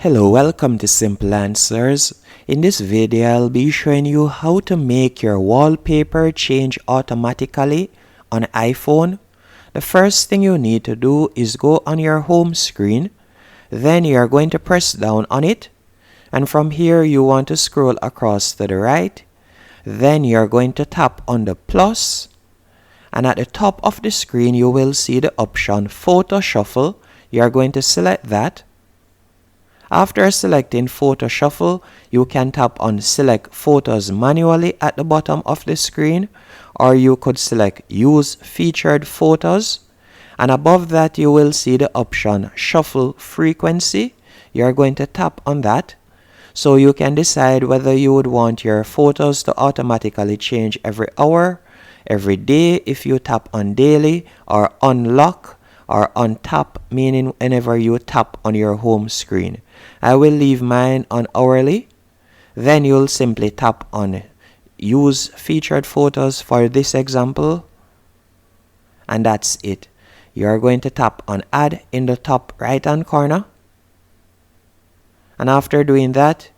Hello, welcome to Simple Answers. In this video, I'll be showing you how to make your wallpaper change automatically on iPhone. The first thing you need to do is go on your home screen. Then you're going to press down on it. And from here, you want to scroll across to the right. Then you're going to tap on the plus. And at the top of the screen, you will see the option Photo Shuffle. You're going to select that. After selecting Photo Shuffle, you can tap on Select Photos manually at the bottom of the screen, or you could select Use Featured Photos. And above that, you will see the option Shuffle Frequency. You're going to tap on that. So you can decide whether you would want your photos to automatically change every hour, every day if you tap on Daily, or Unlock, or on tap, meaning whenever you tap on your home screen. I will leave mine on hourly. Then you'll simply tap on Use Featured Photos for this example. And that's it. You're going to tap on Add in the top right hand corner. And after doing that,